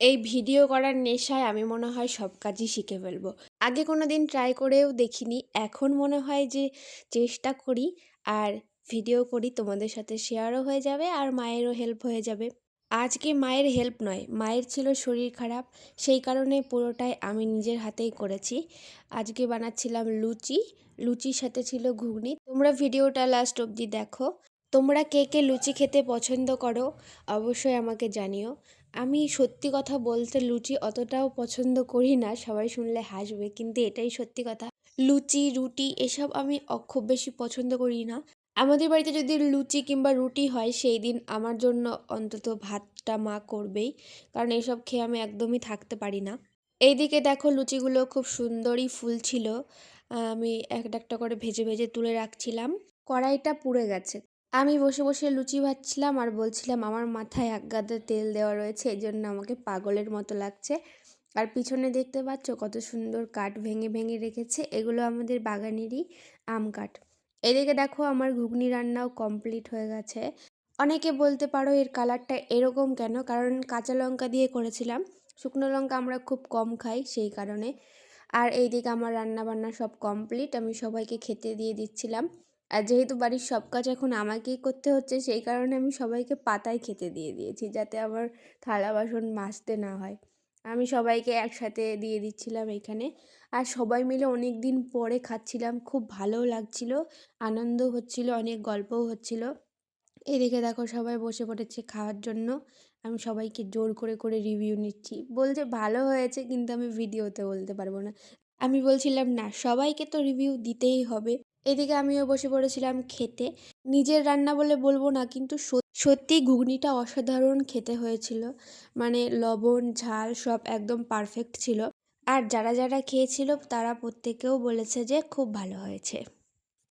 এই ভিডিও করার নেশায় আমি মনে হয় সব কাজই শিখে ফেলবো। আগে কোনোদিন ট্রাই করেও দেখিনি। এখন মনে হয় যে চেষ্টা করি আর ভিডিও করি, তোমাদের সাথে শেয়ারও হয়ে যাবে আর মায়েরও হেল্প হয়ে যাবে। আজকে মায়ের হেল্প নয়, মায়ের ছিল শরীর খারাপ, সেই কারণে পুরোটাই আমি নিজের হাতেই করেছি। আজকে বানাচ্ছিলাম লুচি, লুচির সাথে ছিল ঘুগনি। তোমরা ভিডিওটা লাস্ট অবধি দেখো। তোমরা কে কে লুচি খেতে পছন্দ করো অবশ্যই আমাকে জানিও। আমি সত্যি কথা বলতে লুচি অতটাও পছন্দ করি না, সবাই শুনলে হাসবে, কিন্তু এটাই সত্যি কথা। লুচি রুটি এসব আমি খুব বেশি পছন্দ করি না। আমাদের বাড়িতে যদি লুচি কিংবা রুটি হয় সেই দিন আমার জন্য অন্তত ভাতটা মা করবেই, কারণ এসব খেয়ে আমি একদমই থাকতে পারি না। এইদিকে দেখো লুচিগুলো খুব সুন্দরই ফুলছিল। আমি একটা একটা করে ভেজে ভেজে তুলে রাখছিলাম। কড়াইটা পুড়ে গেছে। আমি বসে বসে লুচি ভাজছিলাম আর বলছিলাম আমার মাথায় এক গাদা তেল দেওয়া রয়েছে, এই জন্য আমাকে পাগলের মতো লাগছে। আর পিছনে দেখতে পাচ্ছ কত সুন্দর কাঠ ভেঙে ভেঙে রেখেছে, এগুলো আমাদের বাগানেরই আম কাঠ। এদিকে দেখো আমার ঘুগনি রান্নাও কমপ্লিট হয়ে গেছে। অনেকে বলতে পারো এর কালারটা এরকম কেন, কারণ কাঁচা লঙ্কা দিয়ে করেছিলাম, শুকনো লঙ্কা আমরা খুব কম খাই সেই কারণে। আর এইদিকে আমার রান্না বান্না সব কমপ্লিট, আমি সবাইকে খেতে দিয়ে দিচ্ছিলাম। আর যেহেতু বাড়ির সব কাজ এখন আমাকেই করতে হচ্ছে সেই কারণে আমি সবাইকে পাতায় খেতে দিয়ে দিয়েছি, যাতে আমার থালা বাসন মাজতে না হয়। আমি সবাইকে একসাথে দিয়ে দিচ্ছিলাম এখানে। আর সবাই মিলে অনেক দিন পরে খাচ্ছিলাম, খুব ভালোও লাগছিল, আনন্দ হচ্ছিল, অনেক গল্পও হচ্ছিল। এদিকে দেখো সবাই বসে পড়েছে খাওয়ার জন্য। আমি সবাইকে জোর করে করে রিভিউ নিচ্ছি, বলছে ভালো হয়েছে, কিন্তু আমি ভিডিওতে বলতে পারবো না। আমি বলছিলাম না, সবাইকে তো রিভিউ দিতেই হবে। এদিকে আমিও বসে পড়েছিলাম খেতে। নিজের রান্না বলে বলবো না, কিন্তু সত্যি ঘুগনিটা অসাধারণ খেতে হয়েছিল। মানে লবণ ঝাল সব একদম পারফেক্ট ছিল। আর যারা যারা খেয়েছিল তারা প্রত্যেকেও বলেছে যে খুব ভালো হয়েছে।